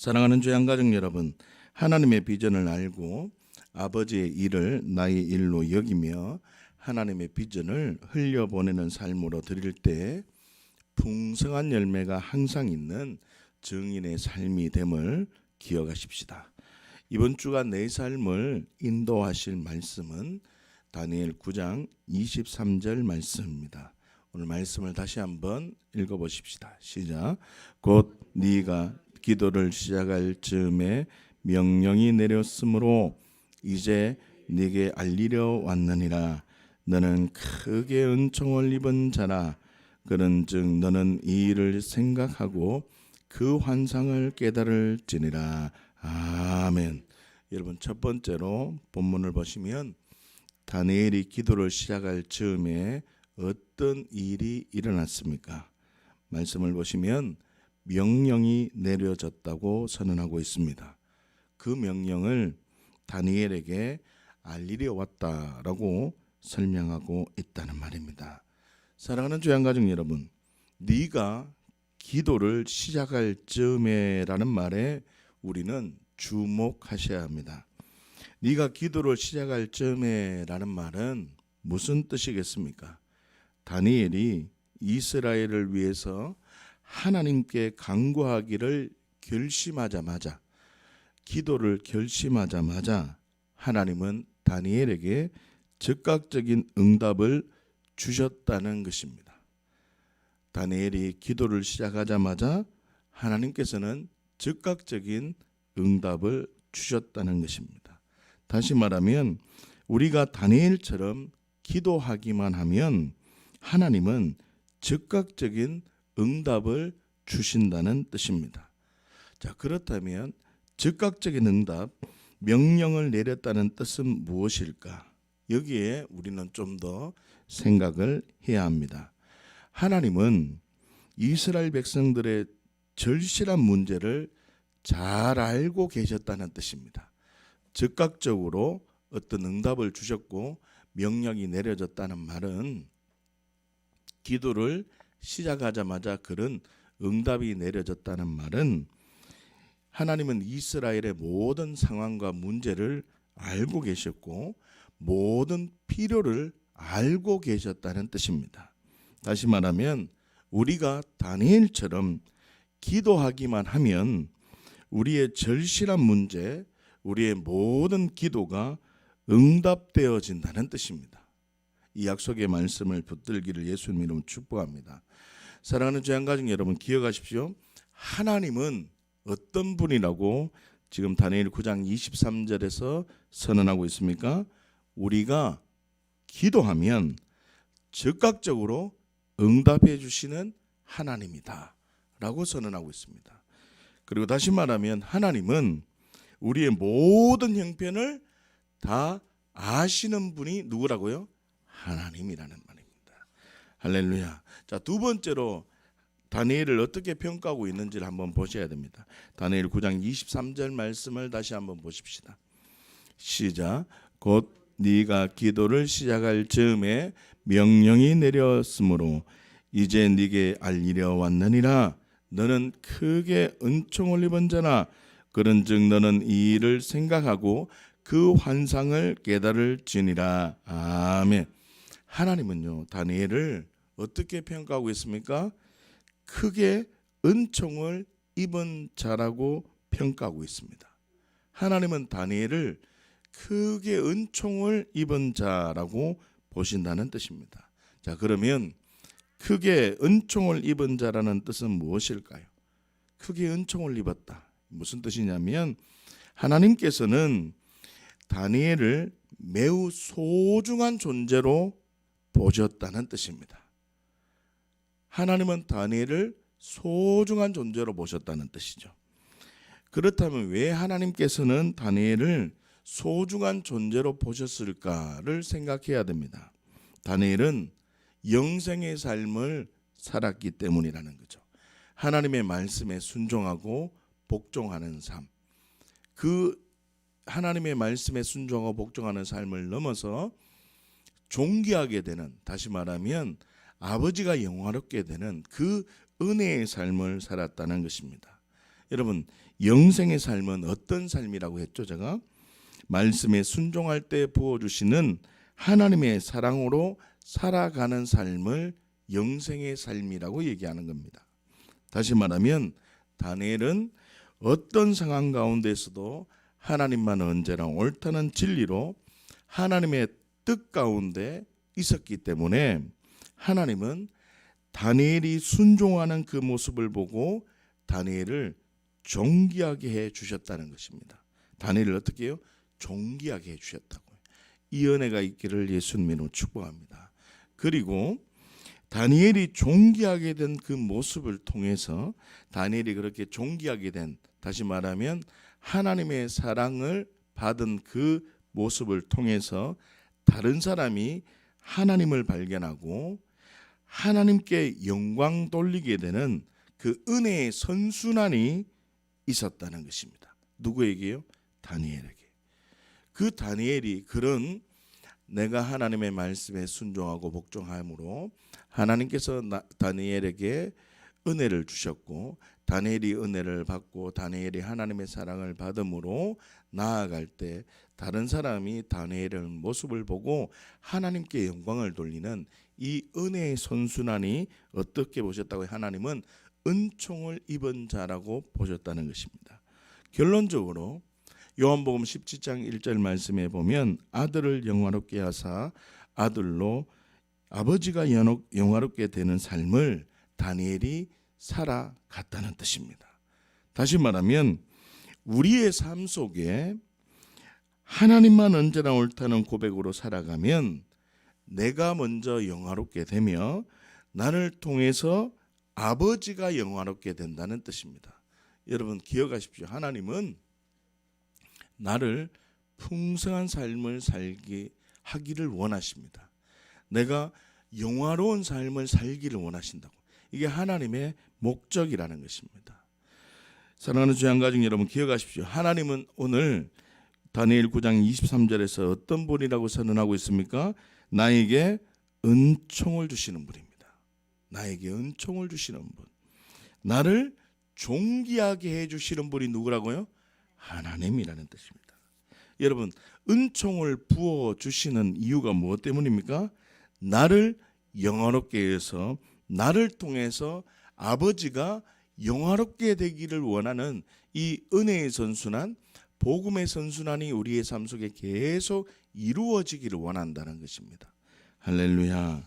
사랑하는 주양가족 여러분, 하나님의 비전을 알고 아버지의 일을 나의 일로 여기며 하나님의 비전을 흘려보내는 삶으로 드릴 때 풍성한 열매가 항상 있는 증인의 삶이 됨을 기억하십시다. 이번 주간 내 삶을 인도하실 말씀은 다니엘 9장 23절 말씀입니다. 오늘 말씀을 다시 한번 읽어보십시다. 시작. 곧 네가 기도를 시작할 즈음에 명령이 내렸으므로 이제 네게 알리려 왔느니라. 너는 크게 은총을 입은 자라. 그런즉 너는 이 일을 생각하고 그 환상을 깨달을지니라. 아멘. 여러분, 첫 번째로 본문을 보시면 다니엘이 기도를 시작할 즈음에 어떤 일이 일어났습니까? 말씀을 보시면 명령이 내려졌다고 선언하고 있습니다. 그 명령을 다니엘에게 알리려 왔다라고 설명하고 있다는 말입니다. 사랑하는 주양가족 여러분, 네가 기도를 시작할 즈음에라는 말에 우리는 주목하셔야 합니다. 네가 기도를 시작할 즈음에라는 말은 무슨 뜻이겠습니까? 다니엘이 이스라엘을 위해서 하나님께 간구하기를 결심하자마자, 기도를 결심하자마자 하나님은 다니엘에게 즉각적인 응답을 주셨다는 것입니다. 다니엘이 기도를 시작하자마자 하나님께서는 즉각적인 응답을 주셨다는 것입니다. 다시 말하면 우리가 다니엘처럼 기도하기만 하면 하나님은 즉각적인 응답을 주신다는 뜻입니다. 자, 그렇다면 즉각적인 응답, 명령을 내렸다는 뜻은 무엇일까? 여기에 우리는 좀 더 생각을 해야 합니다. 하나님은 이스라엘 백성들의 절실한 문제를 잘 알고 계셨다는 뜻입니다. 즉각적으로 어떤 응답을 주셨고 명령이 내려졌다는 말은 기도를 시작하자마자 그런 응답이 내려졌다는 말은 하나님은 이스라엘의 모든 상황과 문제를 알고 계셨고 모든 필요를 알고 계셨다는 뜻입니다. 다시 말하면 우리가 다니엘처럼 기도하기만 하면 우리의 절실한 문제, 우리의 모든 기도가 응답되어진다는 뜻입니다. 이 약속의 말씀을 붙들기를 예수님 이름으로 축복합니다. 사랑하는 주양가족 여러분, 기억하십시오. 하나님은 어떤 분이라고 지금 다니엘 9장 23절에서 선언하고 있습니까? 우리가 기도하면 즉각적으로 응답해 주시는 하나님이다 라고 선언하고 있습니다. 그리고 다시 말하면 하나님은 우리의 모든 형편을 다 아시는 분이 누구라고요? 하나님이라는 말입니다. 할렐루야. 자, 두 번째로 다니엘을 어떻게 평가하고 있는지를 한번 보셔야 됩니다. 다니엘 9장 23절 말씀을 다시 한번 보십시다. 시작. 곧 네가 기도를 시작할 즈음에 명령이 내렸으므로 이제 네게 알리려 왔느니라. 너는 크게 은총을 입은 자라. 그런즉 너는 이 일을 생각하고 그 환상을 깨달을지니라. 아멘. 하나님은요, 다니엘을 어떻게 평가하고 있습니까? 크게 은총을 입은 자라고 평가하고 있습니다. 하나님은 다니엘을 크게 은총을 입은 자라고 보신다는 뜻입니다. 자, 그러면 크게 은총을 입은 자라는 뜻은 무엇일까요? 크게 은총을 입었다. 무슨 뜻이냐면 하나님께서는 다니엘을 매우 소중한 존재로 보셨다는 뜻입니다. 하나님은 다니엘을 소중한 존재로 보셨다는 뜻이죠. 그렇다면 왜 하나님께서는 다니엘을 소중한 존재로 보셨을까를 생각해야 됩니다. 다니엘은 영생의 삶을 살았기 때문이라는 거죠. 하나님의 말씀에 순종하고 복종하는 삶, 그 하나님의 말씀에 순종하고 복종하는 삶을 넘어서 존귀하게 되는, 다시 말하면 아버지가 영화롭게 되는 그 은혜의 삶을 살았다는 것입니다. 여러분, 영생의 삶은 어떤 삶이라고 했죠? 제가 말씀에 순종할 때 부어주시는 하나님의 사랑으로 살아가는 삶을 영생의 삶이라고 얘기하는 겁니다. 다시 말하면 다니엘은 어떤 상황 가운데서도 하나님만 언제나 옳다는 진리로 하나님의 뜻 가운데 있었기 때문에 하나님은 다니엘이 순종하는 그 모습을 보고 다니엘을 존귀하게 해 주셨다는 것입니다. 다니엘을 어떻게 해요? 존귀하게 해 주셨다고요. 이 은혜가 있기를 예수님으로 축복합니다. 그리고 다니엘이 존귀하게 된 그 모습을 통해서 다니엘이 그렇게 존귀하게 된, 다시 말하면 하나님의 사랑을 받은 그 모습을 통해서 다른 사람이 하나님을 발견하고 하나님께 영광 돌리게 되는 그 은혜의 선순환이 있었다는 것입니다. 누구에게요? 다니엘에게. 그 다니엘이 그런 내가 하나님의 말씀에 순종하고 복종함으로 하나님께서 다니엘에게 은혜를 주셨고 다니엘이 은혜를 받고 다니엘이 하나님의 사랑을 받음으로 나아갈 때 다른 사람이 다니엘의 모습을 보고 하나님께 영광을 돌리는 이 은혜의 선순환이 어떻게 보셨다고요? 하나님은 은총을 입은 자라고 보셨다는 것입니다. 결론적으로 요한복음 17장 1절 말씀에 보면 아들을 영화롭게 하사 아들로 아버지가 영화롭게 되는 삶을 다니엘이 살아갔다는 뜻입니다. 다시 말하면 우리의 삶 속에 하나님만 언제나 옳다는 고백으로 살아가면 내가 먼저 영화롭게 되며 나를 통해서 아버지가 영화롭게 된다는 뜻입니다. 여러분 기억하십시오. 하나님은 나를 풍성한 삶을 살게 하기를 원하십니다. 내가 영화로운 삶을 살기를 원하신다고. 이게 하나님의 목적이라는 것입니다. 사랑하는 주양가족 여러분 기억하십시오. 하나님은 오늘 다니엘 9장 23절에서 어떤 분이라고 선언하고 있습니까? 나에게 은총을 주시는 분입니다. 나에게 은총을 주시는 분. 나를 존귀하게 해주시는 분이 누구라고요? 하나님이라는 뜻입니다. 여러분 은총을 부어주시는 이유가 무엇 때문입니까? 나를 영화롭게 해서 나를 통해서 아버지가 영화롭게 되기를 원하는 이 은혜의 선순환, 복음의 선순환이 우리의 삶 속에 계속 이루어지기를 원한다는 것입니다. 할렐루야.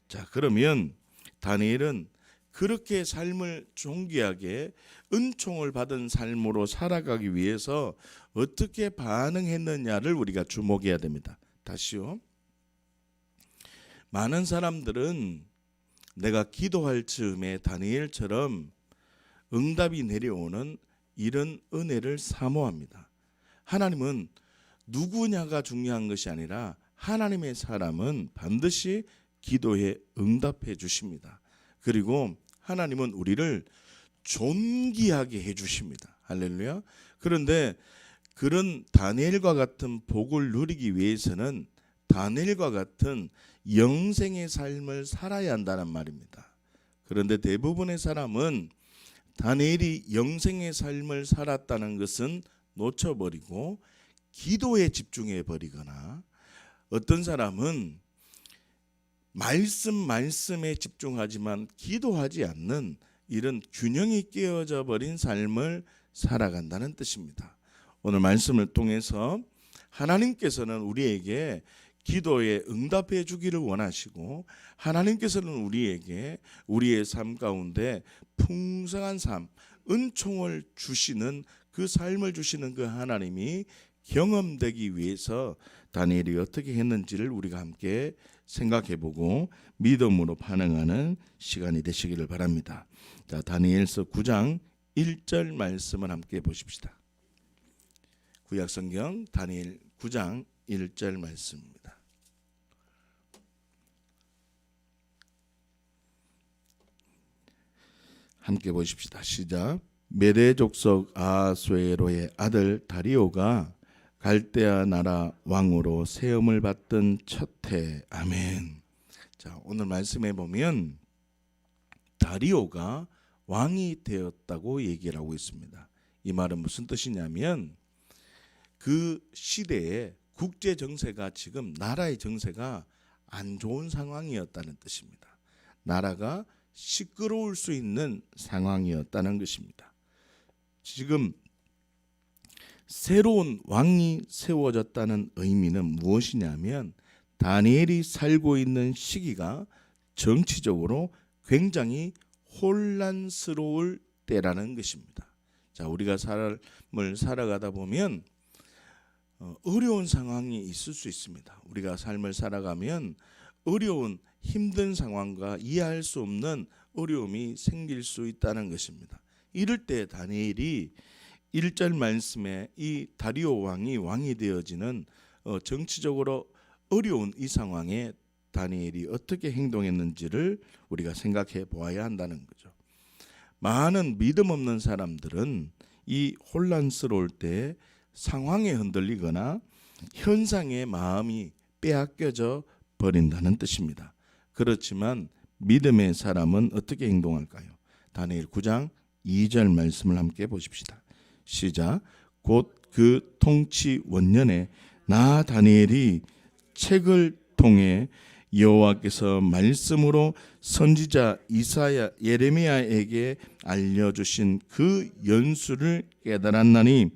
자, 그러면 다니엘은 그렇게 삶을 존귀하게 은총을 받은 삶으로 살아가기 위해서 어떻게 반응했느냐를 우리가 주목해야 됩니다. 다시요. 많은 사람들은 내가 기도할 즈음에 다니엘처럼 응답이 내려오는 이런 은혜를 사모합니다. 하나님은 누구냐가 중요한 것이 아니라 하나님의 사람은 반드시 기도에 응답해 주십니다. 그리고 하나님은 우리를 존귀하게 해 주십니다. 할렐루야. 그런데 그런 다니엘과 같은 복을 누리기 위해서는 다니엘과 같은 영생의 삶을 살아야 한다는 말입니다. 그런데 대부분의 사람은 다니엘이 영생의 삶을 살았다는 것은 놓쳐버리고 기도에 집중해 버리거나 어떤 사람은 말씀에 집중하지만 기도하지 않는 이런 균형이 깨어져 버린 삶을 살아간다는 뜻입니다. 오늘 말씀을 통해서 하나님께서는 우리에게 기도에 응답해 주기를 원하시고 하나님께서는 우리에게 우리의 삶 가운데 풍성한 삶, 은총을 주시는 그 삶을 주시는 그 하나님이 경험되기 위해서 다니엘이 어떻게 했는지를 우리가 함께 생각해보고 믿음으로 반응하는 시간이 되시기를 바랍니다. 자, 다니엘서 9장 1절 말씀을 함께 보십시다. 구약성경 다니엘 9장 1절 말씀입니다. 함께 보십시다. 시작. 메대 족속 아하수에로의 아들 다리오가 갈대아 나라 왕으로 세움을 받던 첫 해. 아멘. 자, 오늘 말씀해 보면 다리오가 왕이 되었다고 얘기를 하고 있습니다. 이 말은 무슨 뜻이냐면 그 시대에 국제 정세가 지금 나라의 정세가 안 좋은 상황이었다는 뜻입니다. 나라가 시끄러울 수 있는 상황이었다는 것입니다. 지금 새로운 왕이 세워졌다는 의미는 무엇이냐면 다니엘이 살고 있는 시기가 정치적으로 굉장히 혼란스러울 때라는 것입니다. 자, 우리가 삶을 살아가다 보면 어려운 상황이 있을 수 있습니다. 우리가 삶을 살아가면 어려운 힘든 상황과 이해할 수 없는 어려움이 생길 수 있다는 것입니다. 이럴 때 다니엘이 1절 말씀에 이 다리오 왕이 되어지는 정치적으로 어려운 이 상황에 다니엘이 어떻게 행동했는지를 우리가 생각해 보아야 한다는 거죠. 많은 믿음 없는 사람들은 이 혼란스러울 때 상황에 흔들리거나 현상의 마음이 빼앗겨져 버린다는 뜻입니다. 그렇지만 믿음의 사람은 어떻게 행동할까요? 다니엘 9장 2절 말씀을 함께 보십시다. 시작. 곧 그 통치 원년에 나 다니엘이 책을 통해 여호와께서 말씀으로 선지자 이사야 예레미야에게 알려주신 그 연수를 깨달았나니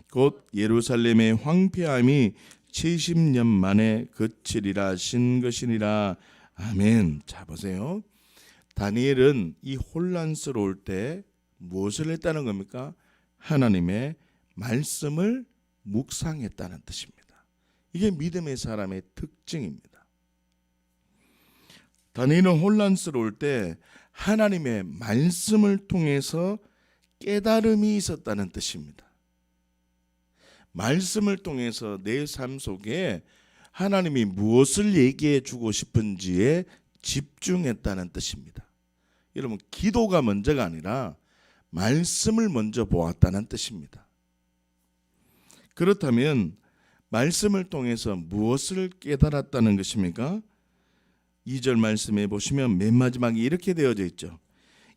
곧 예루살렘의 황폐함이 70년 만에 그치리라 하신 것이니라. 아멘. 자, 보세요. 다니엘은 이 혼란스러울 때 무엇을 했다는 겁니까? 하나님의 말씀을 묵상했다는 뜻입니다. 이게 믿음의 사람의 특징입니다. 다니엘은 혼란스러울 때 하나님의 말씀을 통해서 깨달음이 있었다는 뜻입니다. 말씀을 통해서 내 삶 속에 하나님이 무엇을 얘기해 주고 싶은지에 집중했다는 뜻입니다. 여러분, 기도가 먼저가 아니라 말씀을 먼저 보았다는 뜻입니다. 그렇다면 말씀을 통해서 무엇을 깨달았다는 것입니까? 2절 말씀에 보시면 맨 마지막에 이렇게 되어져 있죠.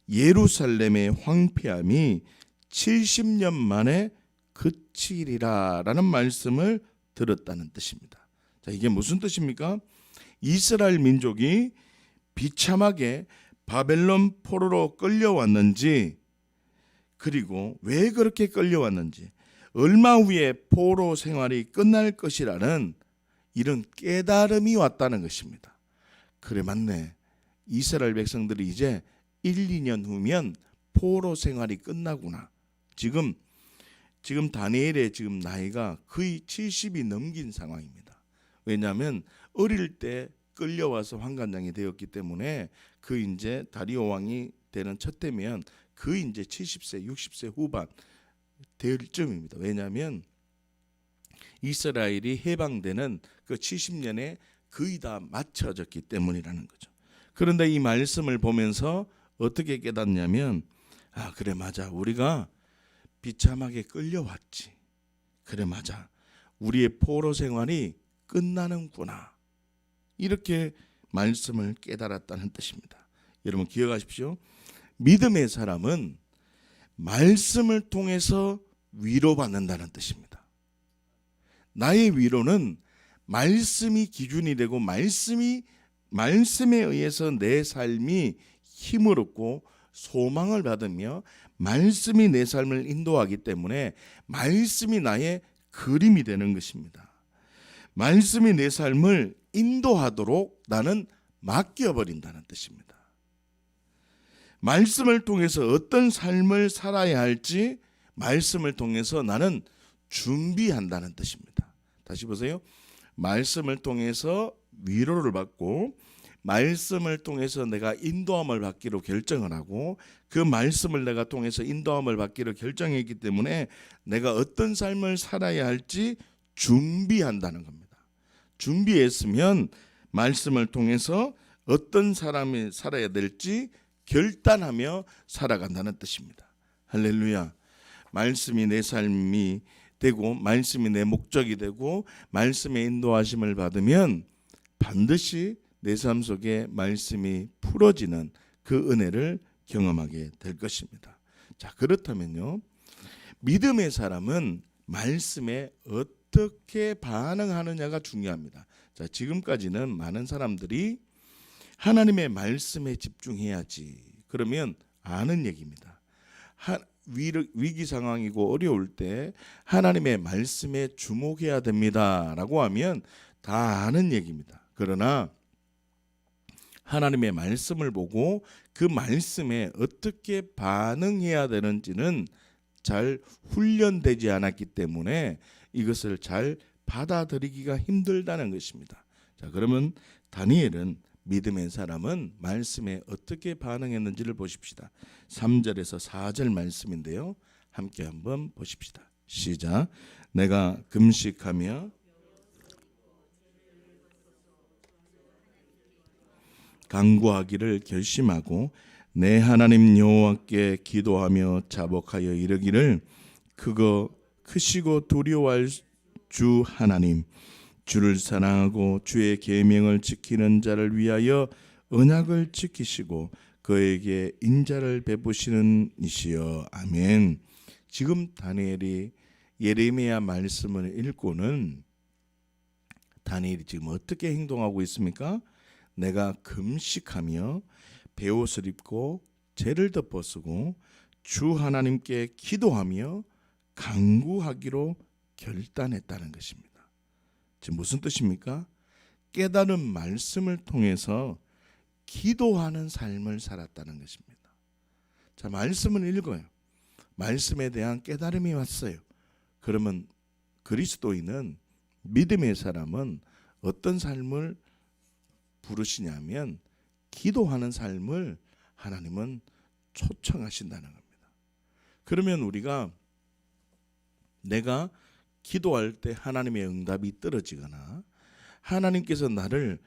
예루살렘의 황폐함이 70년 만에 그치리라 라는 말씀을 들었다는 뜻입니다. 자, 이게 무슨 뜻입니까? 이스라엘 민족이 비참하게 바벨론 포로로 끌려왔는지, 그리고 왜 그렇게 끌려왔는지, 얼마 후에 포로 생활이 끝날 것이라는 이런 깨달음이 왔다는 것입니다. 그래, 맞네. 이스라엘 백성들이 이제 1, 2년 후면 포로 생활이 끝나구나. 지금 다니엘의 지금 나이가 거의 70이 넘긴 상황입니다. 왜냐하면 어릴 때 끌려와서 환관장이 되었기 때문에 그 이제 다리오 왕이 되는 첫 때면 그 이제 70세, 60세 후반 될 쯤입니다. 왜냐하면 이스라엘이 해방되는 그 70년에 거의 다 맞춰졌기 때문이라는 거죠. 그런데 이 말씀을 보면서 어떻게 깨닫냐면, 아, 그래, 맞아. 우리가 비참하게 끌려왔지. 그래, 맞아. 우리의 포로 생활이 끝나는구나. 이렇게 말씀을 깨달았다는 뜻입니다. 여러분 기억하십시오. 믿음의 사람은 말씀을 통해서 위로받는다는 뜻입니다. 나의 위로는 말씀이 기준이 되고 말씀에 의해서 내 삶이 힘을 얻고 소망을 받으며 말씀이 내 삶을 인도하기 때문에 말씀이 나의 그림이 되는 것입니다. 말씀이 내 삶을 인도하도록 나는 맡겨버린다는 뜻입니다. 말씀을 통해서 어떤 삶을 살아야 할지 말씀을 통해서 나는 준비한다는 뜻입니다. 다시 보세요. 말씀을 통해서 위로를 받고 말씀을 통해서 내가 인도함을 받기로 결정을 하고 그 말씀을 내가 통해서 인도함을 받기로 결정했기 때문에 내가 어떤 삶을 살아야 할지 준비한다는 겁니다. 준비했으면 말씀을 통해서 어떤 사람이 살아야 될지 결단하며 살아간다는 뜻입니다. 할렐루야. 말씀이 내 삶이 되고 말씀이 내 목적이 되고 말씀의 인도하심을 받으면 반드시 내 삶 속에 말씀이 풀어지는 그 은혜를 경험하게 될 것입니다. 자, 그렇다면요, 믿음의 사람은 말씀에 어떻게 반응하느냐가 중요합니다. 자, 지금까지는 많은 사람들이 하나님의 말씀에 집중해야지, 그러면 아는 얘기입니다. 위기 상황이고 어려울 때 하나님의 말씀에 주목해야 됩니다라고 하면 다 아는 얘기입니다. 그러나 하나님의 말씀을 보고 그 말씀에 어떻게 반응해야 되는지는 잘 훈련되지 않았기 때문에 이것을 잘 받아들이기가 힘들다는 것입니다. 자, 그러면 다니엘은, 믿음의 사람은 말씀에 어떻게 반응했는지를 보십시다. 3절에서 4절 말씀인데요, 함께 한번 보십시다. 시작. 내가 금식하며 간구하기를 결심하고 내 하나님 여호와께 기도하며 자복하여 이르기를, 그거 크시고 두려워할 주 하나님, 주를 사랑하고 주의 계명을 지키는 자를 위하여 언약을 지키시고 그에게 인자를 베푸시는 이시여. 아멘. 지금 다니엘이 예레미야 말씀을 읽고는 다니엘이 지금 어떻게 행동하고 있습니까? 내가 금식하며 베옷을 입고 죄를 덮어쓰고 주 하나님께 기도하며 간구하기로 결단했다는 것입니다. 지금 무슨 뜻입니까? 깨달은 말씀을 통해서 기도하는 삶을 살았다는 것입니다. 자, 말씀을 읽어요. 말씀에 대한 깨달음이 왔어요. 그러면 그리스도인은, 믿음의 사람은 어떤 삶을 부르시냐면 기도하는 삶을 하나님은 초청하신다는 겁니다. 그러면 우리가 내가 기도할 때 하나님의 응답이 떨어지거나 하나님께서 나를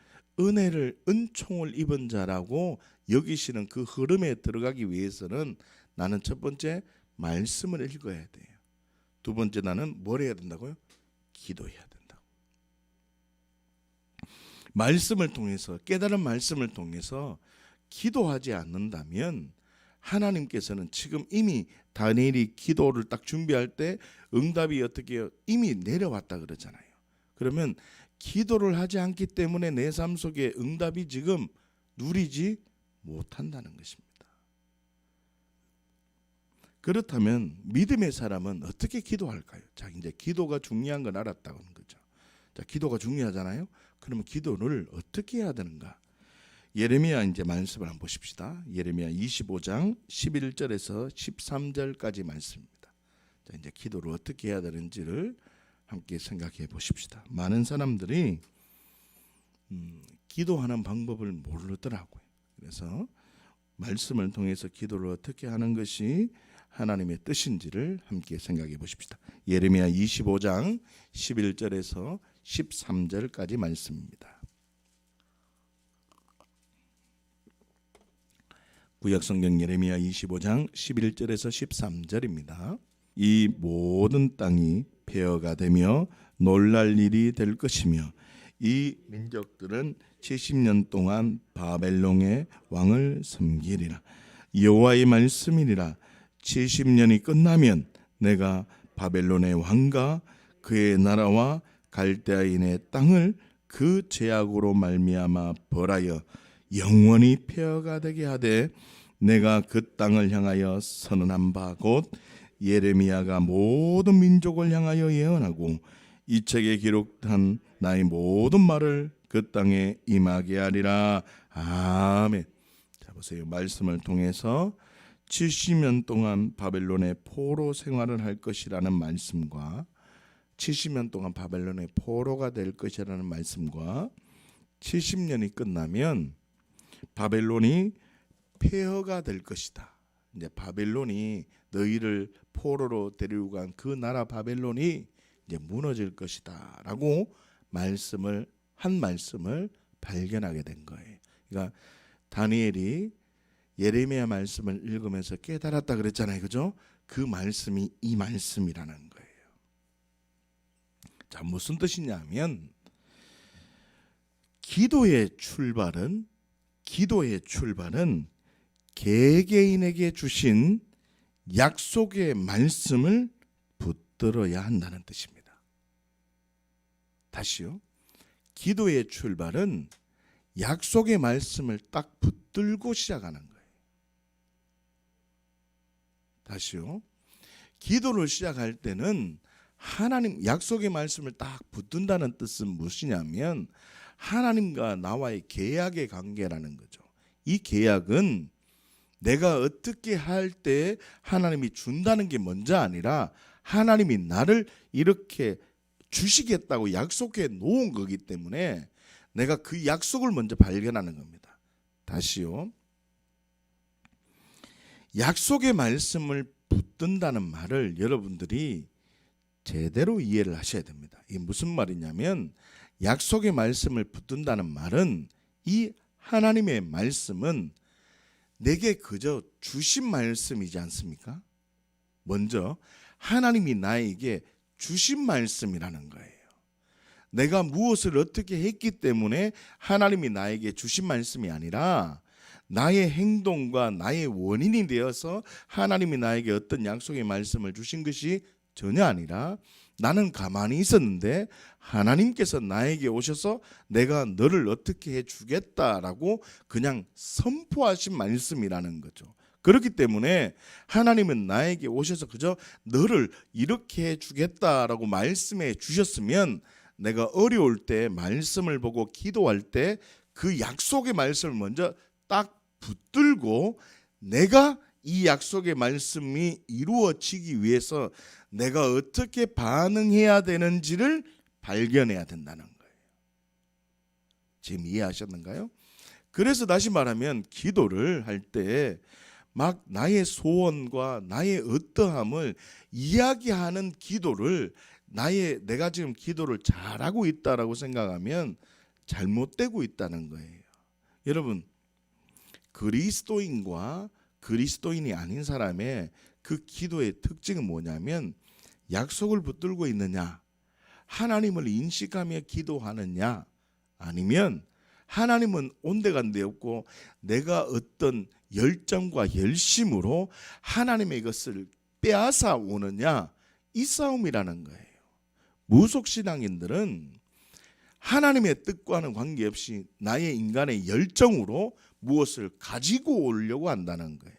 은총을 입은 자라고 여기시는 그 흐름에 들어가기 위해서는 나는 첫 번째 말씀을 읽어야 돼요. 두 번째, 나는 뭘 해야 된다고요? 기도해야 된다고. 말씀을 통해서, 깨달은 말씀을 통해서 기도하지 않는다면 하나님께서는 지금 이미 다니엘이 기도를 딱 준비할 때 응답이 어떻게 해요? 이미 내려왔다 그러잖아요. 그러면 기도를 하지 않기 때문에 내 삶 속에 응답이 지금 누리지 못한다는 것입니다. 그렇다면 믿음의 사람은 어떻게 기도할까요? 자, 이제 기도가 중요한 건 알았다는 거죠. 자, 기도가 중요하잖아요. 그러면 기도를 어떻게 해야 되는가? 예레미야 이제 말씀을 한번 보십시다. 예레미야 25장 11절에서 13절까지 말씀입니다. 자, 이제 기도를 어떻게 해야 되는지를 함께 생각해 보십시다. 많은 사람들이 기도하는 방법을 모르더라고요. 그래서 말씀을 통해서 기도를 어떻게 하는 것이 하나님의 뜻인지를 함께 생각해 보십시다. 예레미야 25장 11절에서 13절까지 말씀입니다. 구약성경 예레미야 25장 11절에서 13절입니다. 이 모든 땅이 폐허가 되며 놀랄 일이 될 것이며 이 민족들은 70년 동안 바벨론의 왕을 섬기리라. 여호와의 말씀이니라. 70년이 끝나면 내가 바벨론의 왕과 그의 나라와 갈대아인의 땅을 그 죄악으로 말미암아 벌하여 영원히 폐허가 되게 하되 내가 그 땅을 향하여 선언한 바 곧 예레미야가 모든 민족을 향하여 예언하고 이 책에 기록한 나의 모든 말을 그 땅에 임하게 하리라. 아멘. 자, 보세요. 말씀을 통해서 70년 동안 바벨론의 포로 생활을 할 것이라는 말씀과 70년 동안 바벨론의 포로가 될 것이라는 말씀과 70년이 끝나면 바벨론이 폐허가 될 것이다. 이제 바벨론이 너희를 포로로 데리고 간 그 나라 바벨론이 이제 무너질 것이다라고 말씀을 발견하게 된 거예요. 그러니까 다니엘이 예레미야 말씀을 읽으면서 깨달았다 그랬잖아요. 그죠? 그 말씀이 이 말씀이라는 거예요. 자, 무슨 뜻이냐면 기도의 출발은 개개인에게 주신 약속의 말씀을 붙들어야 한다는 뜻입니다. 다시요. 기도의 출발은 약속의 말씀을 딱 붙들고 시작하는 거예요. 다시요. 기도를 시작할 때는 하나님 약속의 말씀을 딱 붙든다는 뜻은 무엇이냐면 하나님과 나와의 계약의 관계라는 거죠. 이 계약은 내가 어떻게 할 때 하나님이 준다는 게 먼저 아니라 하나님이 나를 이렇게 주시겠다고 약속해 놓은 거기 때문에 내가 그 약속을 먼저 발견하는 겁니다. 다시요. 약속의 말씀을 붙든다는 말을 여러분들이 제대로 이해를 하셔야 됩니다. 이게 무슨 말이냐면 약속의 말씀을 붙든다는 말은 이 하나님의 말씀은 내게 그저 주신 말씀이지 않습니까? 먼저 하나님이 나에게 주신 말씀이라는 거예요. 내가 무엇을 어떻게 했기 때문에 하나님이 나에게 주신 말씀이 아니라 나의 행동과 나의 원인이 되어서 하나님이 나에게 어떤 약속의 말씀을 주신 것이 전혀 아니라 나는 가만히 있었는데 하나님께서 나에게 오셔서 내가 너를 어떻게 해주겠다라고 그냥 선포하신 말씀이라는 거죠. 그렇기 때문에 하나님은 나에게 오셔서 그저 너를 이렇게 해주겠다라고 말씀해 주셨으면 내가 어려울 때 말씀을 보고 기도할 때 그 약속의 말씀을 먼저 딱 붙들고 내가 이 약속의 말씀이 이루어지기 위해서 내가 어떻게 반응해야 되는지를 발견해야 된다는 거예요. 지금 이해하셨는가요? 그래서 다시 말하면 기도를 할 때 막 나의 소원과 나의 어떠함을 이야기하는 기도를 내가 지금 기도를 잘하고 있다라고 생각하면 잘못되고 있다는 거예요. 여러분, 그리스도인과 그리스도인이 아닌 사람의 그 기도의 특징은 뭐냐면 약속을 붙들고 있느냐, 하나님을 인식하며 기도하느냐, 아니면 하나님은 온데간데 없고 내가 어떤 열정과 열심으로 하나님의 것을 빼앗아 오느냐, 이 싸움이라는 거예요. 무속신앙인들은 하나님의 뜻과는 관계없이 나의 인간의 열정으로 무엇을 가지고 오려고 한다는 거예요.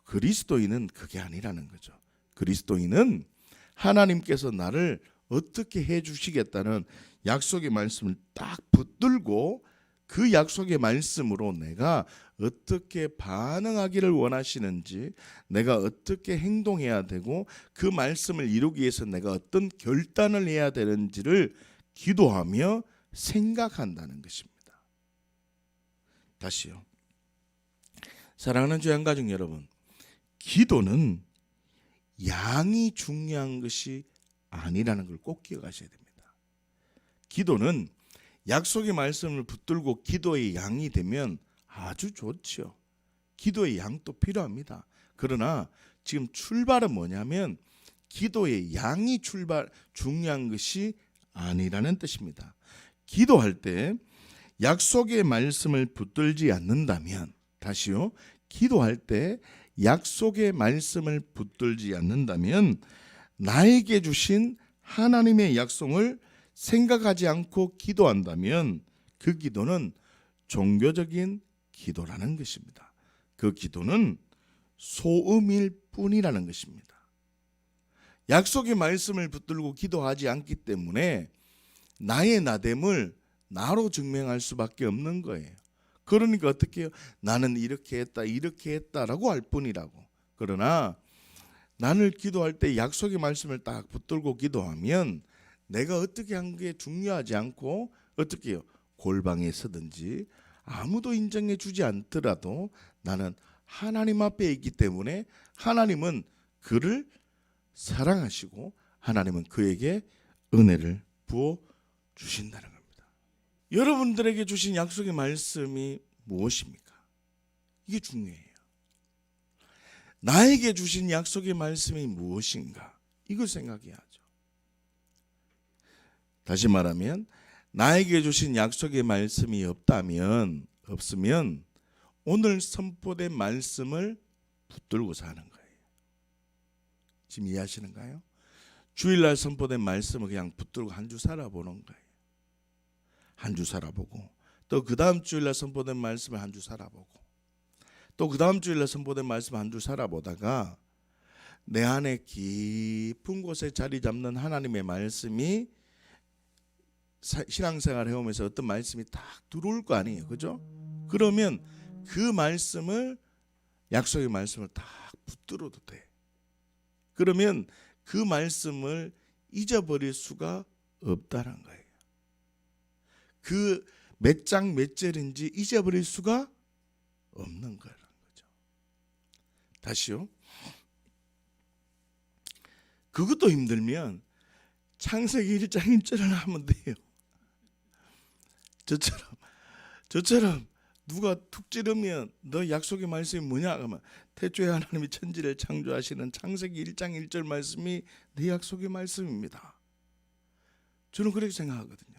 그리스도인은 그게 아니라는 거죠. 그리스도인은 하나님께서 나를 어떻게 해주시겠다는 약속의 말씀을 딱 붙들고 그 약속의 말씀으로 내가 어떻게 반응하기를 원하시는지, 내가 어떻게 행동해야 되고 그 말씀을 이루기 위해서 내가 어떤 결단을 해야 되는지를 기도하며 생각한다는 것입니다. 다시요. 사랑하는 주양가족 여러분, 기도는 양이 중요한 것이 아니라는 걸 꼭 기억하셔야 됩니다. 기도는 약속의 말씀을 붙들고 기도의 양이 되면 아주 좋죠. 기도의 양도 필요합니다. 그러나 지금 출발은 뭐냐면 기도의 양이 중요한 것이 아니라는 뜻입니다. 기도할 때 약속의 말씀을 붙들지 않는다면, 다시요, 기도할 때 약속의 말씀을 붙들지 않는다면 나에게 주신 하나님의 약속을 생각하지 않고 기도한다면 그 기도는 종교적인 기도라는 것입니다. 그 기도는 소음일 뿐이라는 것입니다. 약속의 말씀을 붙들고 기도하지 않기 때문에 나의 나됨을 나로 증명할 수밖에 없는 거예요. 그러니까 어떻게 해요? 나는 이렇게 했다 이렇게 했다라고 할 뿐이라고. 그러나 나를 기도할 때 약속의 말씀을 딱 붙들고 기도하면 내가 어떻게 한 게 중요하지 않고 어떻게 해요? 골방에 서든지 아무도 인정해 주지 않더라도 나는 하나님 앞에 있기 때문에 하나님은 그를 사랑하시고 하나님은 그에게 은혜를 부어 주신다는 겁니다. 여러분들에게 주신 약속의 말씀이 무엇입니까? 이게 중요해요. 나에게 주신 약속의 말씀이 무엇인가? 이걸 생각해야죠. 다시 말하면 나에게 주신 약속의 말씀이 없으면 오늘 선포된 말씀을 붙들고 사는 거예요. 지금 이해하시는가요? 주일날 선포된 말씀을 그냥 붙들고 한 주 살아보는 거예요. 한 주 살아보고 또 그 다음 주일날 선포된 말씀을 한 주 살아보고 또 그 다음 주일날 선포된 말씀을 한 주 살아보다가 내 안에 깊은 곳에 자리 잡는 하나님의 말씀이 신앙생활 해오면서 어떤 말씀이 딱 들어올 거 아니에요. 그죠? 그러면 그 말씀을 약속의 말씀을 딱 붙들어도 돼. 그러면 그 말씀을 잊어버릴 수가 없다는 거예요. 그 몇 장 몇 절인지 잊어버릴 수가 없는 거라는 거죠. 다시요. 그것도 힘들면 창세기 1장 1절을 하면 돼요. 저처럼 누가 툭 찌르면 너 약속의 말씀이 뭐냐 하면 태초에 하나님이 천지를 창조하시는 창세기 1장 1절 말씀이 내 약속의 말씀입니다. 저는 그렇게 생각하거든요.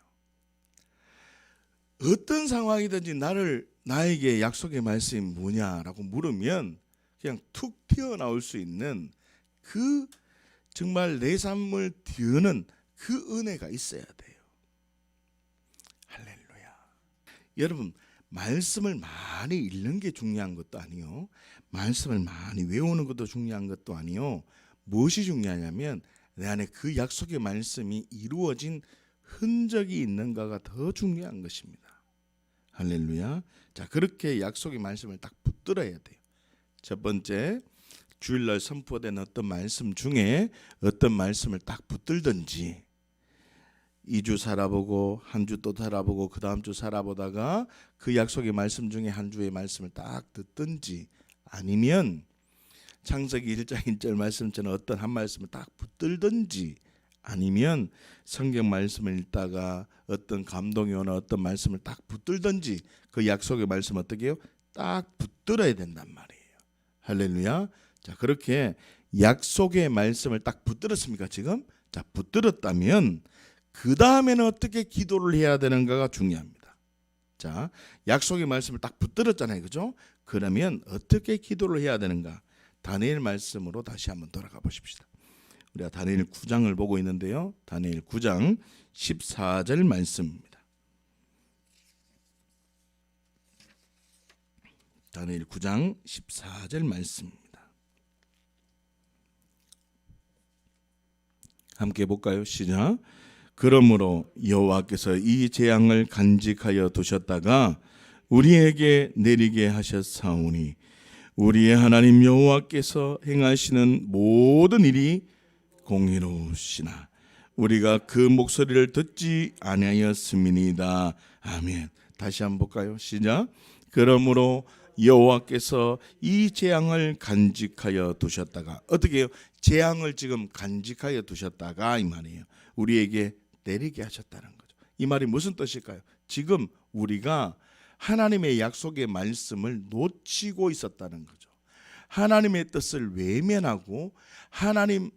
어떤 상황이든지 나에게 약속의 말씀이 뭐냐라고 물으면 그냥 툭 튀어나올 수 있는 그 정말 내 삶을 뒤흔는 그 은혜가 있어야 돼요. 할렐루야. 여러분, 말씀을 많이 읽는 게 중요한 것도 아니요, 말씀을 많이 외우는 것도 중요한 것도 아니요, 무엇이 중요하냐면 내 안에 그 약속의 말씀이 이루어진 흔적이 있는가가 더 중요한 것입니다. 할렐루야. 자, 그렇게 약속의 말씀을 딱 붙들어야 돼요. 첫 번째, 주일날 선포된 어떤 말씀 중에 어떤 말씀을 딱 붙들든지 2주 살아보고 한 주 또 살아보고 그 다음 주 살아보다가 그 약속의 말씀 중에 한 주의 말씀을 딱 듣든지, 아니면 창세기 1장 1절 말씀처럼 어떤 한 말씀을 딱 붙들든지, 아니면 성경 말씀을 읽다가 어떤 감동이 오는 어떤 말씀을 딱 붙들든지 그 약속의 말씀 어떻게 해요? 딱 붙들어야 된단 말이에요. 할렐루야. 자, 그렇게 약속의 말씀을 딱 붙들었습니까 지금? 자, 붙들었다면 그 다음에는 어떻게 기도를 해야 되는가가 중요합니다. 자, 약속의 말씀을 딱 붙들었잖아요, 그죠? 그러면 어떻게 기도를 해야 되는가? 다니엘 말씀으로 다시 한번 돌아가 보십시다. 우리가 다니엘 9장을 보고 있는데요, 다니엘 9장 14절 말씀입니다. 다니엘 9장 14절 말씀입니다. 함께 볼까요? 시작. 그러므로 여호와께서 이 재앙을 간직하여 두셨다가 우리에게 내리게 하셨사오니 우리의 하나님 여호와께서 행하시는 모든 일이 공의로우시나 우리가 그 목소리를 듣지 아니하였음이니이다. 아멘. 다시 한번 볼까요? 시작. 그러므로 여호와께서 이 재앙을 간직하여 두셨다가, 어떻게 해요? 재앙을 지금 간직하여 두셨다가 이 말이에요. 우리에게 내리게 하셨다는 거죠. 이 말이 무슨 뜻일까요? 지금 우리가 하나님의 약속의 말씀을 놓치고 있었다는 거죠. 하나님의 뜻을 외면하고 하나님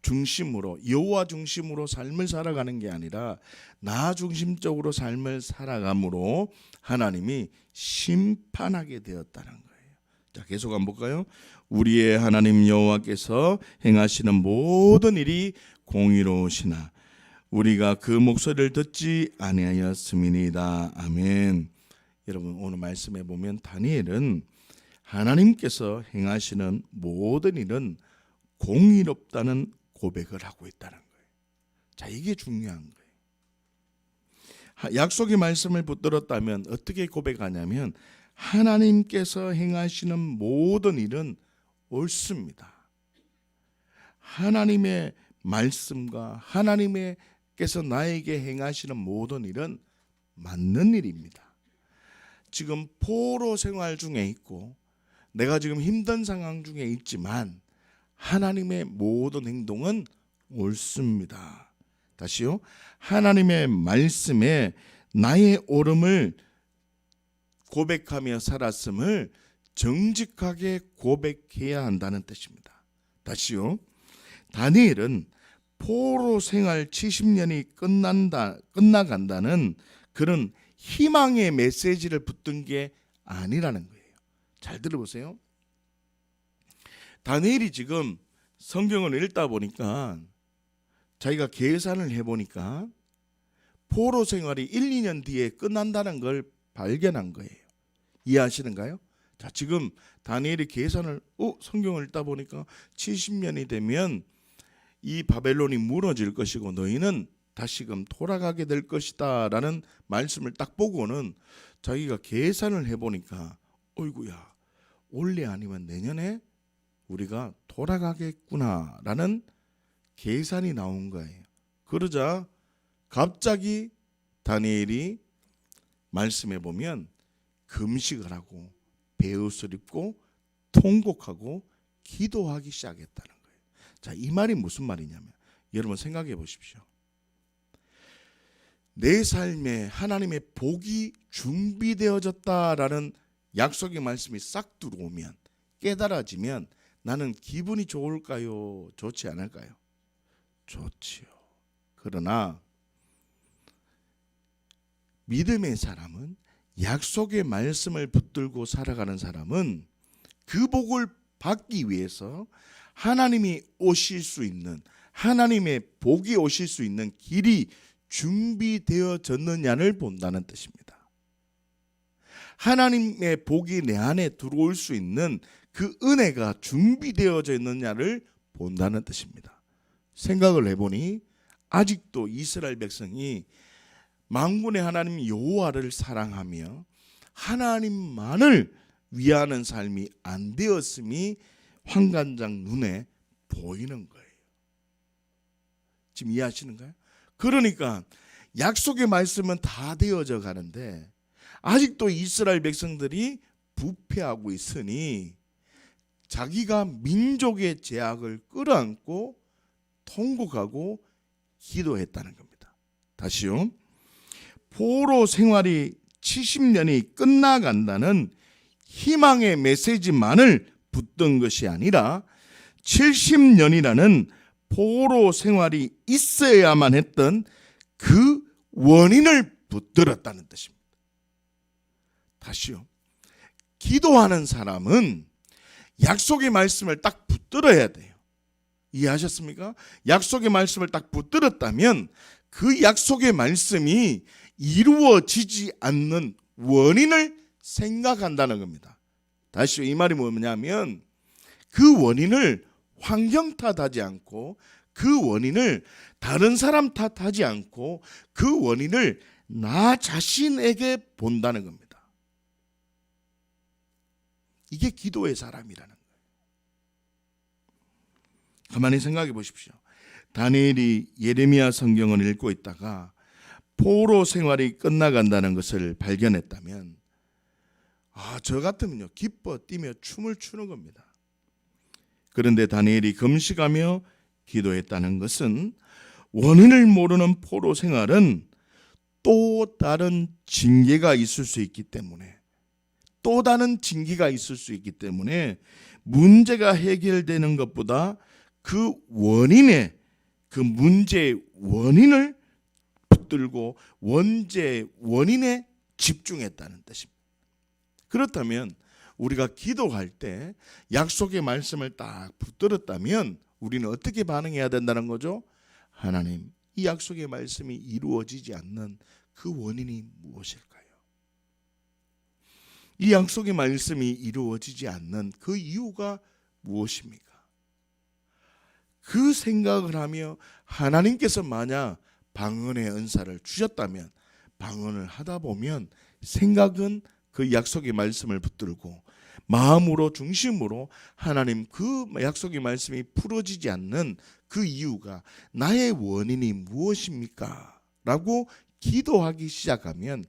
중심으로, 여호와 중심으로 삶을 살아가는 게 아니라 나 중심적으로 삶을 살아감으로 하나님이 심판하게 되었다는 거예요. 자, 계속 한번 볼까요? 우리의 하나님 여호와께서 행하시는 모든 일이 공의로우시나 우리가 그 목소리를 듣지 아니하였음이니이다. 아멘. 여러분, 오늘 말씀에 보면 다니엘은 하나님께서 행하시는 모든 일은 공의롭다는 고백을 하고 있다는 거예요. 자, 이게 중요한 거예요. 약속의 말씀을 붙들었다면 어떻게 고백하냐면 하나님께서 행하시는 모든 일은 옳습니다. 하나님의 말씀과 하나님께서 나에게 행하시는 모든 일은 맞는 일입니다. 지금 포로 생활 중에 있고 내가 지금 힘든 상황 중에 있지만 하나님의 모든 행동은 옳습니다. 다시요. 하나님의 말씀에 나의 옳음을 고백하며 살았음을 정직하게 고백해야 한다는 뜻입니다. 다시요. 다니엘은 포로 생활 70년이 끝나간다는 그런 희망의 메시지를 붙든 게 아니라는 거예요. 잘 들어보세요. 다니엘이 지금 성경을 읽다 보니까 자기가 계산을 해보니까 포로 생활이 1, 2년 뒤에 끝난다는 걸 발견한 거예요. 이해하시는가요? 자, 지금 다니엘이 계산을 성경을 읽다 보니까 70년이 되면 이 바벨론이 무너질 것이고 너희는 다시금 돌아가게 될 것이다 라는 말씀을 딱 보고는 자기가 계산을 해보니까 어이구야, 올해 아니면 내년에 우리가 돌아가겠구나 라는 계산이 나온 거예요. 그러자 갑자기 다니엘이 말씀해 보면 금식을 하고 베옷을 입고 통곡하고 기도하기 시작했다는 거예요. 자, 이 말이 무슨 말이냐면 여러분 생각해 보십시오. 내 삶에 하나님의 복이 준비되어졌다라는 약속의 말씀이 싹 들어오면, 깨달아지면 나는 기분이 좋을까요? 좋지 않을까요? 좋지요. 그러나 믿음의 사람은, 약속의 말씀을 붙들고 살아가는 사람은 그 복을 받기 위해서 하나님이 오실 수 있는, 하나님의 복이 오실 수 있는 길이 준비되어졌느냐를 본다는 뜻입니다. 하나님의 복이 내 안에 들어올 수 있는 그 은혜가 준비되어져 있느냐를 본다는 뜻입니다. 생각을 해보니 아직도 이스라엘 백성이 만군의 하나님 여호와를 사랑하며 하나님만을 위하는 삶이 안 되었음이 환관장 눈에 보이는 거예요. 지금 이해하시는가요? 그러니까 약속의 말씀은 다 되어져 가는데 아직도 이스라엘 백성들이 부패하고 있으니 자기가 민족의 죄악을 끌어안고 통곡하고 기도했다는 겁니다. 다시요. 포로 생활이 70년이 끝나간다는 희망의 메시지만을 붙든 것이 아니라 70년이라는 포로 생활이 있어야만 했던 그 원인을 붙들었다는 뜻입니다. 다시요. 기도하는 사람은 약속의 말씀을 딱 붙들어야 돼요. 이해하셨습니까? 약속의 말씀을 딱 붙들었다면 그 약속의 말씀이 이루어지지 않는 원인을 생각한다는 겁니다. 다시요. 이 말이 뭐냐면 그 원인을 환경 탓하지 않고, 그 원인을 다른 사람 탓하지 않고, 그 원인을 나 자신에게 본다는 겁니다. 이게 기도의 사람이라는 거예요. 가만히 생각해 보십시오. 다니엘이 예레미야 성경을 읽고 있다가 포로 생활이 끝나간다는 것을 발견했다면 저 같으면요 기뻐 뛰며 춤을 추는 겁니다. 그런데 다니엘이 금식하며 기도했다는 것은 원인을 모르는 포로 생활은 또 다른 징계가 있을 수 있기 때문에, 또 다른 징계가 있을 수 있기 때문에 문제가 해결되는 것보다 그 원인에, 그 문제의 원인을 붙들고 원인에 집중했다는 뜻입니다. 그렇다면 우리가 기도할 때 약속의 말씀을 딱 붙들었다면 우리는 어떻게 반응해야 된다는 거죠? 하나님, 이 약속의 말씀이 이루어지지 않는 그 원인이 무엇일까요? 이 약속의 말씀이 이루어지지 않는 그 이유가 무엇입니까? 그 생각을 하며 하나님께서 만약 방언의 은사를 주셨다면 방언을 하다 보면 생각은 그 약속의 말씀을 붙들고 마음으로 중심으로 하나님, 그 약속의 말씀이 풀어지지 않는 그 이유가, 나의 원인이 무엇입니까? 라고 기도하기 시작하면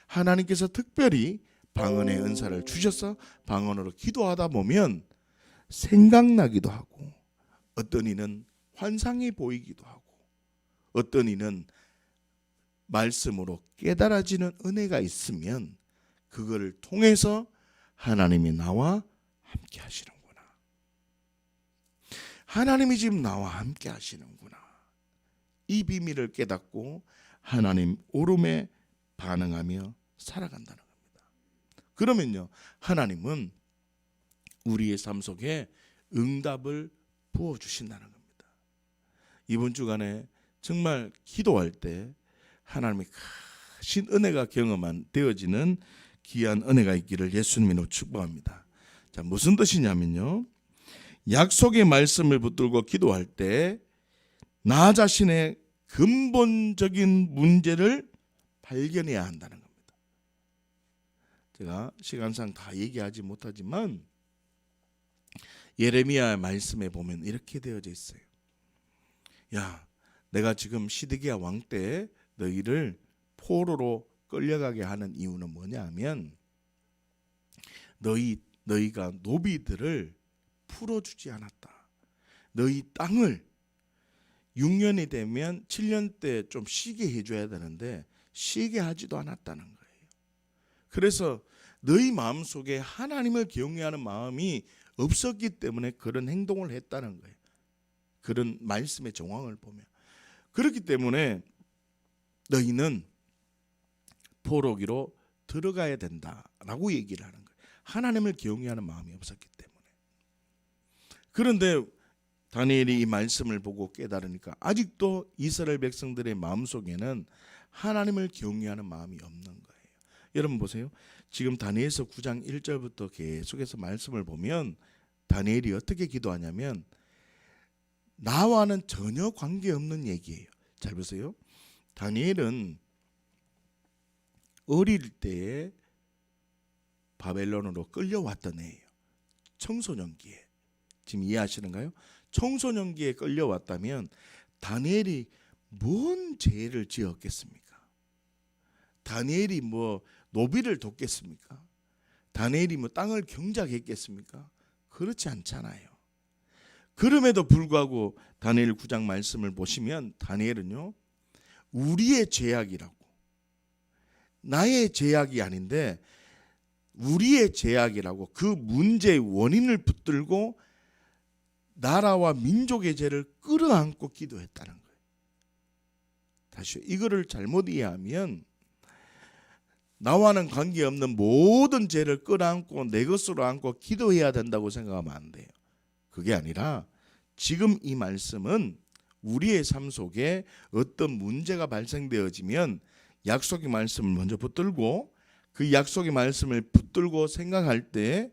하나님께서 특별히 방언의 은사를 주셔서 방언으로 기도하다 보면 생각나기도 하고, 어떤 이는 환상이 보이기도 하고, 어떤 이는 말씀으로 깨달아지는 은혜가 있으면 그거를 통해서 하나님이 나와 함께 하시는구나, 하나님이 지금 나와 함께 하시는구나, 이 비밀을 깨닫고 하나님 오름에 반응하며 살아간다는 겁니다. 그러면요, 하나님은 우리의 삶 속에 응답을 부어주신다는 겁니다. 이번 주간에 정말 기도할 때 하나님의 크신 은혜가 되어지는 귀한 은혜가 있기를 예수님으로 축복합니다. 자, 무슨 뜻이냐면요, 약속의 말씀을 붙들고 기도할 때 나 자신의 근본적인 문제를 발견해야 한다는 겁니다. 제가 시간상 다 얘기하지 못하지만 예레미야 말씀에 보면 이렇게 되어져 있어요. 야, 내가 지금 시드기야 왕 때 너희를 포로로 끌려가게 하는 이유는 뭐냐 하면 너희가 노비들을 풀어주지 않았다. 너희 땅을 6년이 되면 7년 때 좀 쉬게 해줘야 되는데 쉬게 하지도 않았다는 거예요. 그래서 너희 마음속에 하나님을 경외하는 마음이 없었기 때문에 그런 행동을 했다는 거예요. 그런 말씀의 정황을 보면. 그렇기 때문에 너희는 포로기로 들어가야 된다라고 얘기를 하는 거예요. 하나님을 경외하는 마음이 없었기 때문에. 그런데 다니엘이 이 말씀을 보고 깨달으니까 아직도 이스라엘 백성들의 마음속에는 하나님을 경외하는 마음이 없는 거예요. 여러분 보세요. 지금 다니엘서 9장 1절부터 계속해서 말씀을 보면 다니엘이 어떻게 기도하냐면 나와는 전혀 관계없는 얘기예요. 잘 보세요. 다니엘은 어릴 때에 바벨론으로 끌려왔던 애예요. 청소년기에. 지금 이해하시는가요? 청소년기에 끌려왔다면 다니엘이 뭔 죄를 지었겠습니까? 다니엘이 뭐 노비를 돕겠습니까? 다니엘이 뭐 땅을 경작했겠습니까? 그렇지 않잖아요. 그럼에도 불구하고 다니엘 9장 말씀을 보시면 다니엘은요, 우리의 죄악이라고, 나의 죄악이 아닌데 우리의 죄악이라고 그 문제의 원인을 붙들고 나라와 민족의 죄를 끌어안고 기도했다는 거예요. 다시요, 이거를 잘못 이해하면 나와는 관계없는 모든 죄를 끌어안고 내 것으로 안고 기도해야 된다고 생각하면 안 돼요. 그게 아니라 지금 이 말씀은 우리의 삶 속에 어떤 문제가 발생되어지면 약속의 말씀을 먼저 붙들고 그 약속의 말씀을 붙들고 생각할 때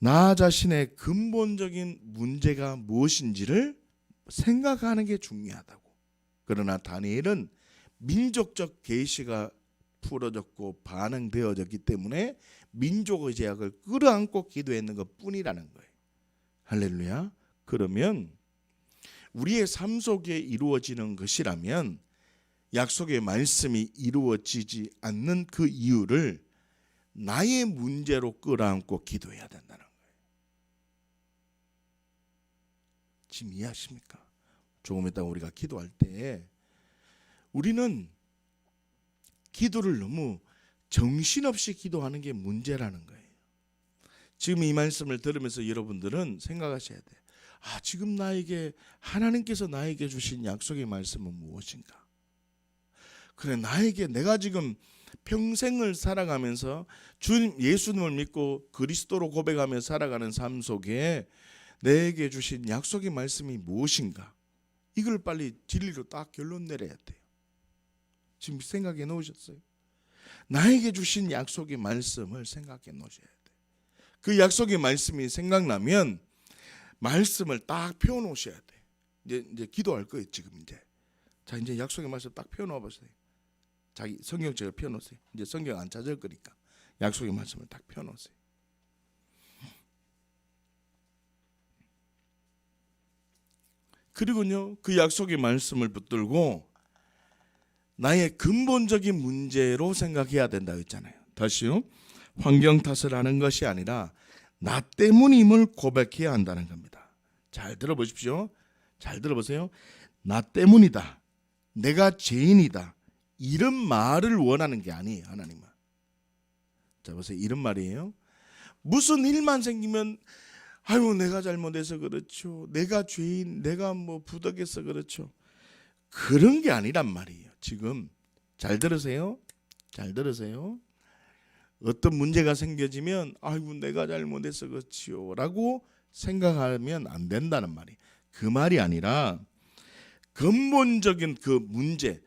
나 자신의 근본적인 문제가 무엇인지를 생각하는 게 중요하다고. 그러나 다니엘은 민족적 계시가 풀어졌고 반응되어졌기 때문에 민족의 죄악을 끌어안고 기도했는 것뿐이라는 거예요. 할렐루야. 그러면 우리의 삶 속에 이루어지는 것이라면 약속의 말씀이 이루어지지 않는 그 이유를 나의 문제로 끌어안고 기도해야 된다는 거예요. 지금 이해하십니까? 조금 이따 우리가 기도할 때 우리는 기도를 너무 정신없이 기도하는 게 문제라는 거예요. 지금 이 말씀을 들으면서 여러분들은 생각하셔야 돼요. 아, 지금 하나님께서 나에게 주신 약속의 말씀은 무엇인가? 그래, 내가 지금 평생을 살아가면서 주님 예수님을 믿고 그리스도로 고백하며 살아가는 삶 속에 내게 주신 약속의 말씀이 무엇인가? 이걸 빨리 진리로 딱 결론 내려야 돼요. 지금 생각해 놓으셨어요? 나에게 주신 약속의 말씀을 생각해 놓으셔야 돼요. 그 약속의 말씀이 생각나면 말씀을 딱 펴 놓으셔야 돼요. 이제 기도할 거예요, 지금 이제. 자, 이제 약속의 말씀 딱 펴 놓아 보세요. 자기 성경책을 펴 놓으세요. 이제 성경 안 찾을 거니까 약속의 말씀을 딱 펴 놓으세요. 그리고요, 그 약속의 말씀을 붙들고 나의 근본적인 문제로 생각해야 된다고 했잖아요. 다시요, 환경 탓을 하는 것이 아니라 나 때문임을 고백해야 한다는 겁니다. 잘 들어보십시오. 잘 들어보세요. 나 때문이다, 내가 죄인이다, 이런 말을 원하는 게 아니에요. 하나님은. 자, 보세요. 이런 말이에요. 무슨 일만 생기면 아유, 내가 잘못해서 그렇죠, 내가 죄인, 내가 뭐 부덕해서 그렇죠, 그런 게 아니란 말이에요. 지금 잘 들으세요. 잘 들으세요. 어떤 문제가 생겨지면 아이고, 내가 잘못해서 그렇지요 라고 생각하면 안 된다는 말이에요. 그 말이 아니라 근본적인 그 문제,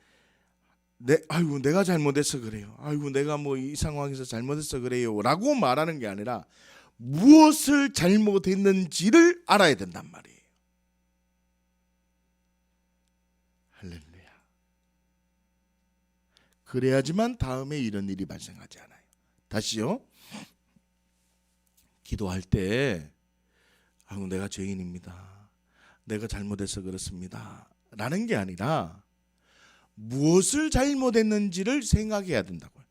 아이고 내가 잘못해서 그래요. 아이고 내가 뭐 이 상황에서 잘못해서 그래요라고 말하는 게 아니라 무엇을 잘못했는지를 알아야 된단 말이에요. 할렐루야. 그래야지만 다음에 이런 일이 발생하지 않아요. 다시요. 기도할 때 아이고 내가 죄인입니다. 내가 잘못해서 그렇습니다. 라는 게 아니라 무엇을 잘못했는지를 생각해야 된다고요.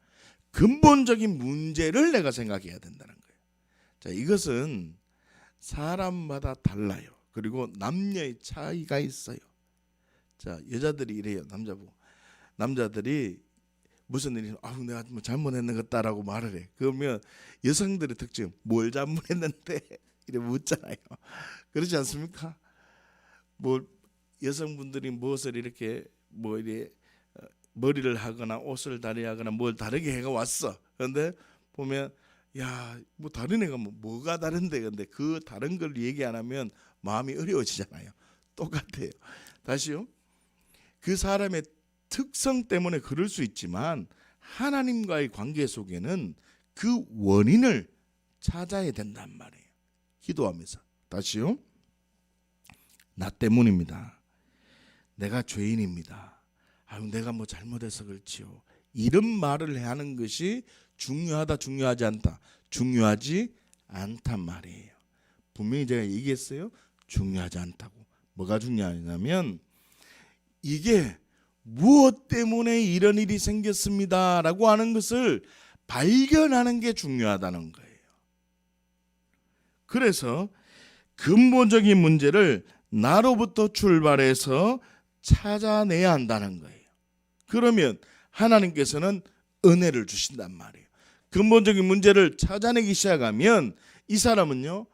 근본적인 문제를 내가 생각해야 된다는 거예요. 자, 이것은 사람마다 달라요. 그리고 남녀의 차이가 있어요. 자, 여자들이 이래요. 남자들이 무슨 일이 내가 뭐 잘못했는 것 같다라고 말을 해. 그러면 여성들의 특징 뭘 잘못했는데 이래 묻잖아요. 그렇지 않습니까? 뭐 여성분들이 무엇을 이렇게 뭐 이래 머리를 하거나 옷을 다리하거나 뭘 다르게 해가 왔어. 그런데 보면 야, 뭐 다른 애가 뭐가 다른데, 근데 그 다른 걸 얘기 안 하면 마음이 어려워지잖아요. 똑같아요. 다시요. 그 사람의 특성 때문에 그럴 수 있지만 하나님과의 관계 속에는 그 원인을 찾아야 된단 말이에요. 기도하면서. 다시요. 나 때문입니다. 내가 죄인입니다. 아유, 내가 뭐 잘못해서 그렇지요. 이런 말을 하는 것이 중요하다, 중요하지 않다. 중요하지 않단 말이에요. 분명히 제가 얘기했어요. 중요하지 않다고. 뭐가 중요하냐면 이게 무엇 때문에 이런 일이 생겼습니다 라고 하는 것을 발견하는 게 중요하다는 거예요. 그래서 근본적인 문제를 나로부터 출발해서 찾아내야 한다는 거예요. 그러면 하나님께서는 은혜를 주신단 말이에요. 근본적인 문제를 찾아내기 시작하면 이 사람은요,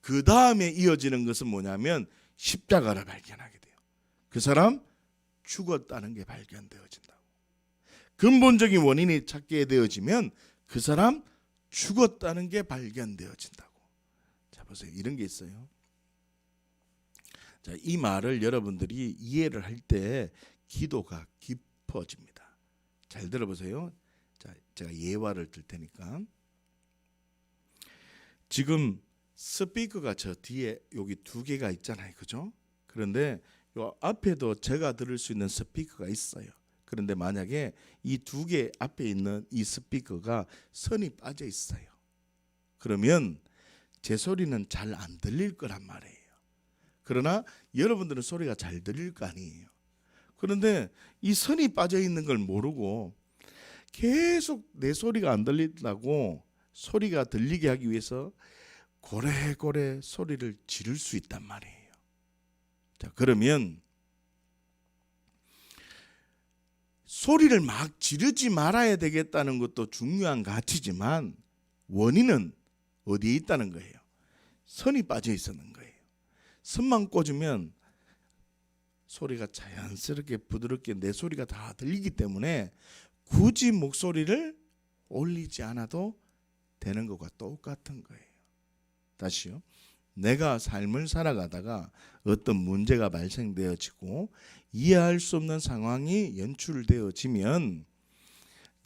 그 다음에 이어지는 것은 뭐냐면 십자가를 발견하게 돼요. 그 사람 죽었다는 게 발견되어진다고. 근본적인 원인이 찾게 되어지면 그 사람 죽었다는 게 발견되어진다고. 자, 보세요. 이런 게 있어요. 자, 이 말을 여러분들이 이해를 할 때 기도가 깊어집니다. 잘 들어보세요. 자, 제가 예화를 들 테니까. 지금 스피커가 저 뒤에 여기 두 개가 있잖아요. 그죠? 그런데 요 앞에도 제가 들을 수 있는 스피커가 있어요. 그런데 만약에 이 두 개 앞에 있는 이 스피커가 선이 빠져 있어요. 그러면 제 소리는 잘 안 들릴 거란 말이에요. 그러나 여러분들은 소리가 잘 들릴 거 아니에요. 그런데 이 선이 빠져 있는 걸 모르고 계속 내 소리가 안 들린다고 소리가 들리게 하기 위해서 고래고래 소리를 지를 수 있단 말이에요. 자, 그러면 소리를 막 지르지 말아야 되겠다는 것도 중요한 가치지만 원인은 어디에 있다는 거예요? 선이 빠져 있었는 거예요. 선만 꽂으면 소리가 자연스럽게 부드럽게 내 소리가 다 들리기 때문에 굳이 목소리를 올리지 않아도 되는 것과 똑같은 거예요. 다시요. 내가 삶을 살아가다가 어떤 문제가 발생되어지고 이해할 수 없는 상황이 연출되어지면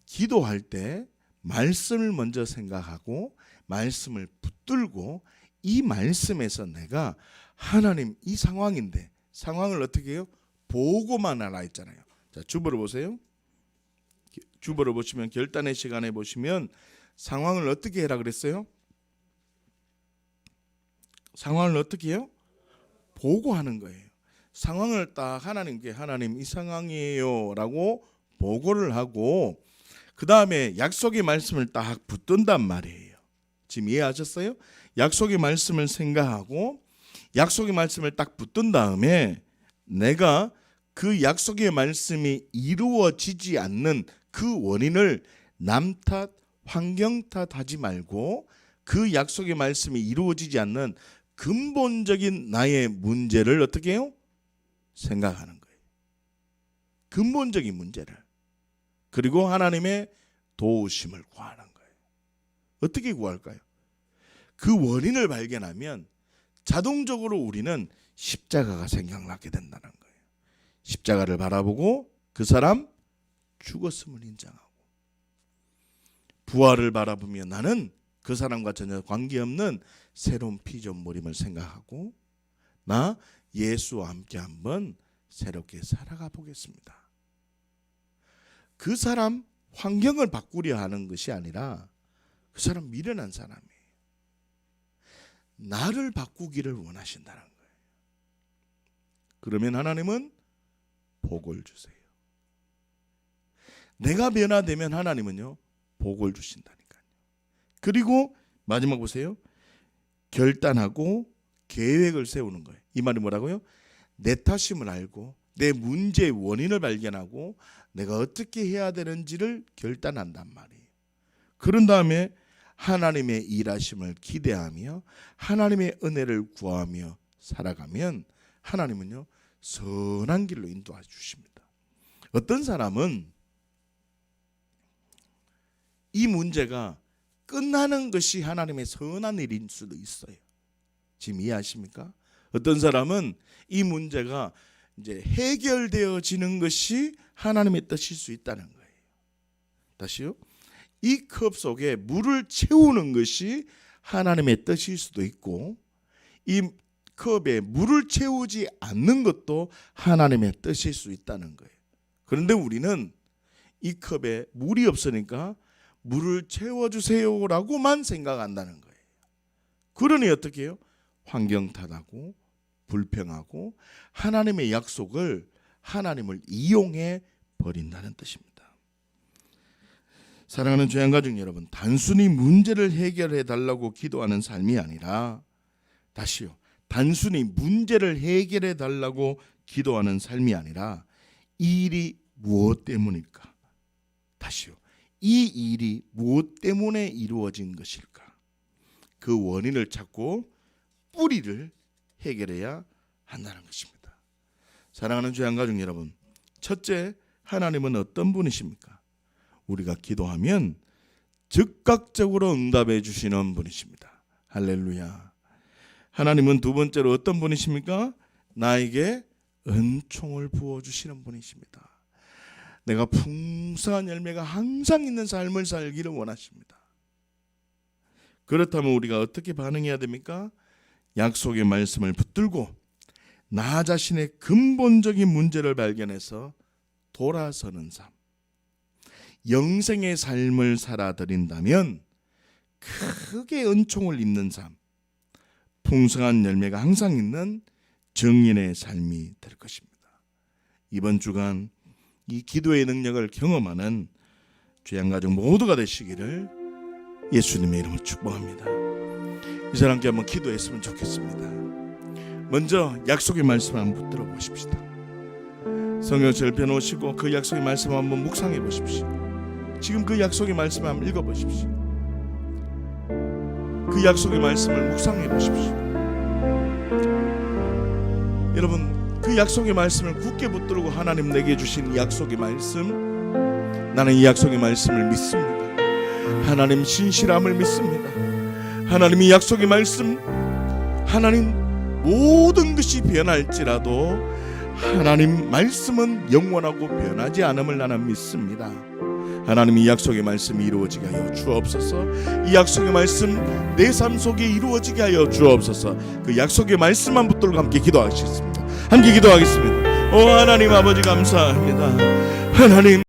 기도할 때 말씀을 먼저 생각하고 말씀을 붙들고 이 말씀에서 내가 하나님 이 상황인데 상황을 어떻게 해요? 보고만 하라 했잖아요. 자, 주보를 보세요. 주보를 보시면 결단의 시간에 보시면 상황을 어떻게 해라 그랬어요? 상황을 어떻게 해요? 보고하는 거예요. 상황을 딱 하나님께 하나님 이 상황이에요 라고 보고를 하고 그 다음에 약속의 말씀을 딱 붙든단 말이에요. 지금 이해하셨어요? 약속의 말씀을 생각하고 약속의 말씀을 딱 붙든 다음에 내가 그 약속의 말씀이 이루어지지 않는 그 원인을 남 탓, 환경 탓하지 말고 그 약속의 말씀이 이루어지지 않는 근본적인 나의 문제를 어떻게 해요? 생각하는 거예요. 근본적인 문제를. 그리고 하나님의 도우심을 구하는 거예요. 어떻게 구할까요? 그 원인을 발견하면 자동적으로 우리는 십자가가 생각나게 된다는 거예요. 십자가를 바라보고 그 사람 죽었음을 인정하고, 부활을 바라보며 나는 그 사람과 전혀 관계없는 새로운 피조물임을 생각하고 나 예수와 함께 한번 새롭게 살아가 보겠습니다. 그 사람 환경을 바꾸려 하는 것이 아니라 그 사람 미련한 사람이에요. 나를 바꾸기를 원하신다는 거예요. 그러면 하나님은 복을 주세요. 내가 변화되면 하나님은요 복을 주신다니까요. 그리고 마지막 보세요. 결단하고 계획을 세우는 거예요. 이 말이 뭐라고요? 내 탓임을 알고 내 문제의 원인을 발견하고 내가 어떻게 해야 되는지를 결단한단 말이에요. 그런 다음에 하나님의 일하심을 기대하며 하나님의 은혜를 구하며 살아가면 하나님은요 선한 길로 인도해 주십니다. 어떤 사람은 이 문제가 끝나는 것이 하나님의 선한 일인 수도 있어요. 지금 이해하십니까? 어떤 사람은 이 문제가 이제 해결되어지는 것이 하나님의 뜻일 수 있다는 거예요. 다시요. 이 컵 속에 물을 채우는 것이 하나님의 뜻일 수도 있고 이 컵에 물을 채우지 않는 것도 하나님의 뜻일 수 있다는 거예요. 그런데 우리는 이 컵에 물이 없으니까 물을 채워주세요라고만 생각한다는 거예요. 그러니 어떻게 해요? 환경 탓하고 불평하고 하나님의 약속을 하나님을 이용해 버린다는 뜻입니다. 사랑하는 죄인가족 여러분, 단순히 문제를 해결해 달라고 기도하는 삶이 아니라, 다시요, 단순히 문제를 해결해 달라고 기도하는 삶이 아니라 이 일이 무엇 때문일까? 다시요, 이 일이 무엇 때문에 이루어진 것일까? 그 원인을 찾고 뿌리를 해결해야 한다는 것입니다. 사랑하는 죄인가족 여러분, 첫째, 하나님은 어떤 분이십니까? 우리가 기도하면 즉각적으로 응답해 주시는 분이십니다. 할렐루야. 하나님은 두 번째로 어떤 분이십니까? 나에게 은총을 부어주시는 분이십니다. 내가 풍성한 열매가 항상 있는 삶을 살기를 원하십니다. 그렇다면 우리가 어떻게 반응해야 됩니까? 약속의 말씀을 붙들고 나 자신의 근본적인 문제를 발견해서 돌아서는 삶, 영생의 삶을 살아드린다면 크게 은총을 입는 삶, 풍성한 열매가 항상 있는 정인의 삶이 될 것입니다. 이번 주간 이 기도의 능력을 경험하는 죄인가족 모두가 되시기를 예수님의 이름으로 축복합니다. 이 사람 함께 한번 기도했으면 좋겠습니다. 먼저 약속의 말씀 한번 붙들어 보십시다. 성경책을 펴놓으시고 그 약속의 말씀 한번 묵상해 보십시오. 지금 그 약속의 말씀을 한번 읽어 보십시오. 그 약속의 말씀을 묵상해 보십시오. 여러분, 그 약속의 말씀을 굳게 붙들고 하나님 내게 주신 이 약속의 말씀, 나는 이 약속의 말씀을 믿습니다. 하나님 신실함을 믿습니다. 하나님 이 약속의 말씀, 하나님 모든 것이 변할지라도 하나님 말씀은 영원하고 변하지 않음을 나는 믿습니다. 하나님 이 약속의 말씀이 이루어지게 하여 주옵소서. 이 약속의 말씀 내 삶 속에 이루어지게 하여 주옵소서. 그 약속의 말씀만 붙들고 함께 기도하시겠습니다. 함께 기도하겠습니다. 오 하나님 아버지 감사합니다. 하나님